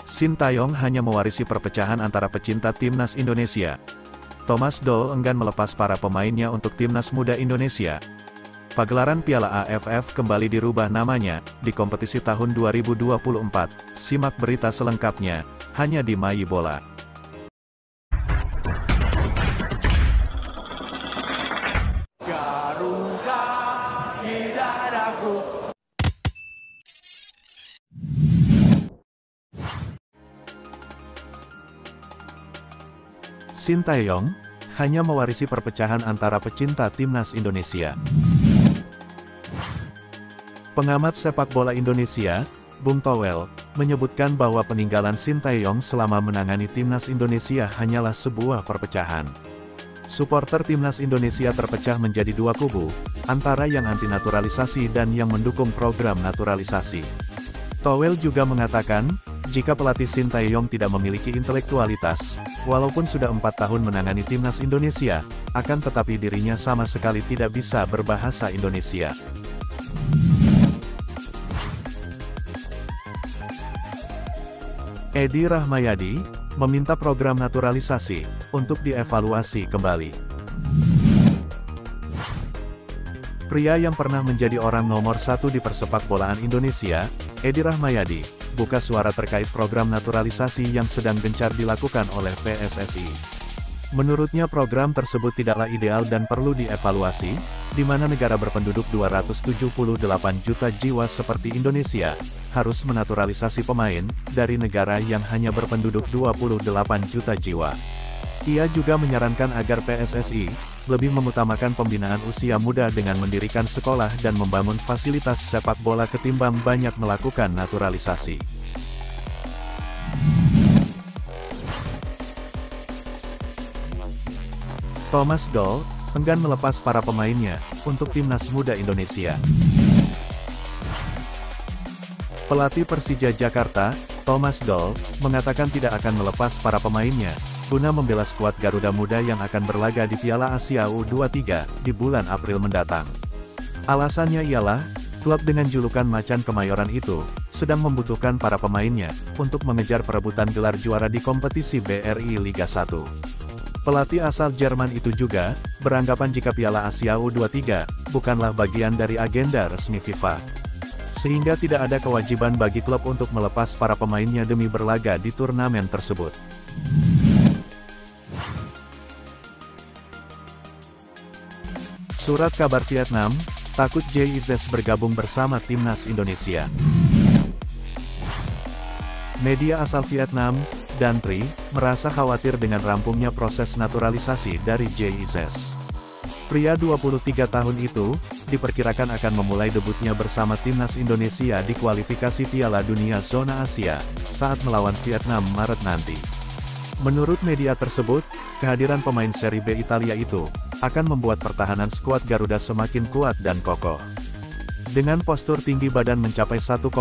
Sintayong hanya mewarisi perpecahan antara pecinta timnas Indonesia. Thomas Doll enggan melepas para pemainnya untuk timnas muda Indonesia. Pagelaran Piala AFF kembali dirubah namanya, di kompetisi tahun 2024. Simak berita selengkapnya, hanya di Mayi Bola. Garuda di dadaku. Sintayong hanya mewarisi perpecahan antara pecinta timnas Indonesia. Pengamat sepak bola Indonesia, Bung Towel, menyebutkan bahwa peninggalan Sintayong selama menangani timnas Indonesia hanyalah sebuah perpecahan. Suporter timnas Indonesia terpecah menjadi dua kubu, antara yang anti naturalisasi dan yang mendukung program naturalisasi. Towel juga mengatakan, jika pelatih Sintayong tidak memiliki intelektualitas, walaupun sudah 4 tahun menangani timnas Indonesia, akan tetapi dirinya sama sekali tidak bisa berbahasa Indonesia. Edi Rahmayadi meminta program naturalisasi untuk dievaluasi kembali. Pria yang pernah menjadi orang nomor 1 di persepak bolaan Indonesia, Edi Rahmayadi, buka suara terkait program naturalisasi yang sedang gencar dilakukan oleh PSSI. Menurutnya program tersebut tidaklah ideal dan perlu dievaluasi, di mana negara berpenduduk 278 juta jiwa seperti Indonesia, harus menaturalisasi pemain, dari negara yang hanya berpenduduk 28 juta jiwa. Ia juga menyarankan agar PSSI, lebih mengutamakan pembinaan usia muda dengan mendirikan sekolah dan membangun fasilitas sepak bola ketimbang banyak melakukan naturalisasi. Thomas Doll enggan melepas para pemainnya untuk timnas muda Indonesia. Pelatih Persija Jakarta, Thomas Doll, mengatakan tidak akan melepas para pemainnya guna membela skuad Garuda Muda yang akan berlaga di Piala Asia U23 di bulan April mendatang. Alasannya ialah, klub dengan julukan Macan Kemayoran itu sedang membutuhkan para pemainnya untuk mengejar perebutan gelar juara di kompetisi BRI Liga 1. Pelatih asal Jerman itu juga beranggapan jika Piala Asia U23 bukanlah bagian dari agenda resmi FIFA, sehingga tidak ada kewajiban bagi klub untuk melepas para pemainnya demi berlaga di turnamen tersebut. Surat kabar Vietnam, takut JIZS bergabung bersama timnas Indonesia. Media asal Vietnam, Dan Tri, merasa khawatir dengan rampungnya proses naturalisasi dari JIZS. Pria 23 tahun itu, diperkirakan akan memulai debutnya bersama timnas Indonesia di kualifikasi Piala Dunia Zona Asia, saat melawan Vietnam Maret nanti. Menurut media tersebut, kehadiran pemain Serie B Italia itu akan membuat pertahanan skuad Garuda semakin kuat dan kokoh. Dengan postur tinggi badan mencapai 1,91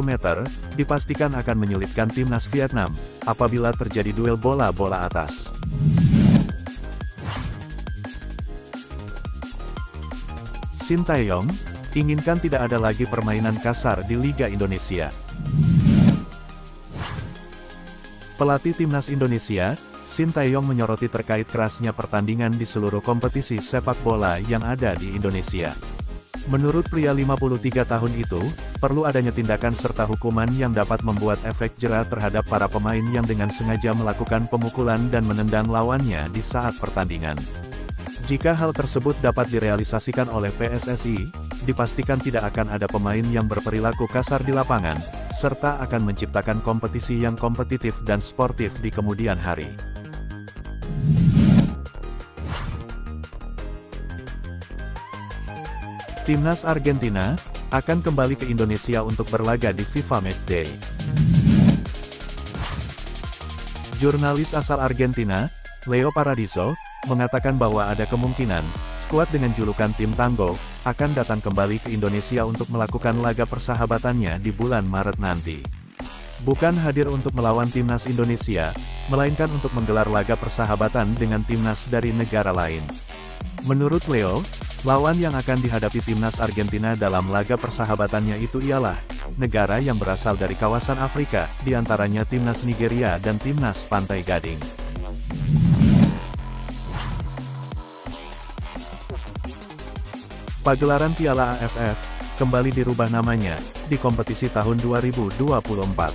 meter, dipastikan akan menyulitkan timnas Vietnam apabila terjadi duel bola-bola atas. Sintayong inginkan tidak ada lagi permainan kasar di Liga Indonesia. Pelatih timnas Indonesia, Sintayong menyoroti terkait kerasnya pertandingan di seluruh kompetisi sepak bola yang ada di Indonesia. Menurut pria 53 tahun itu, perlu adanya tindakan serta hukuman yang dapat membuat efek jera terhadap para pemain yang dengan sengaja melakukan pemukulan dan menendang lawannya di saat pertandingan. Jika hal tersebut dapat direalisasikan oleh PSSI, dipastikan tidak akan ada pemain yang berperilaku kasar di lapangan, serta akan menciptakan kompetisi yang kompetitif dan sportif di kemudian hari. Timnas Argentina akan kembali ke Indonesia untuk berlaga di FIFA Matchday. Jurnalis asal Argentina, Leo Paradiso, mengatakan bahwa ada kemungkinan skuad dengan julukan Tim Tango akan datang kembali ke Indonesia untuk melakukan laga persahabatannya di bulan Maret nanti. Bukan hadir untuk melawan timnas Indonesia, melainkan untuk menggelar laga persahabatan dengan timnas dari negara lain. Menurut Leo, lawan yang akan dihadapi timnas Argentina dalam laga persahabatannya itu ialah negara yang berasal dari kawasan Afrika, diantaranya Timnas Nigeria dan Timnas Pantai Gading. Pagelaran Piala AFF kembali dirubah namanya di kompetisi tahun 2024.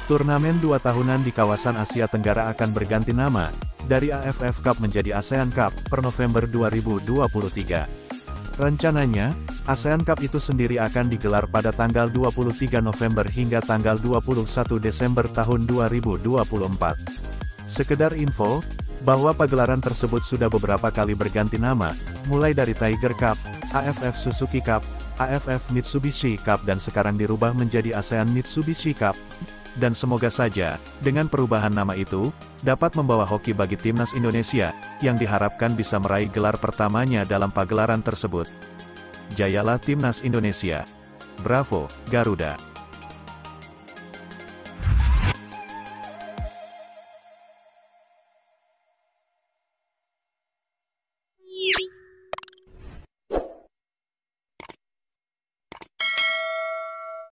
Turnamen 2 tahunan di kawasan Asia Tenggara akan berganti nama dari AFF Cup menjadi ASEAN Cup per November 2023. Rencananya, ASEAN Cup itu sendiri akan digelar pada tanggal 23 November hingga tanggal 21 Desember tahun 2024. Sekedar info, bahwa pagelaran tersebut sudah beberapa kali berganti nama, mulai dari Tiger Cup, AFF Suzuki Cup, AFF Mitsubishi Cup dan sekarang dirubah menjadi ASEAN Mitsubishi Cup. Dan semoga saja, dengan perubahan nama itu, dapat membawa hoki bagi timnas Indonesia, yang diharapkan bisa meraih gelar pertamanya dalam pagelaran tersebut. Jayalah timnas Indonesia. Bravo, Garuda!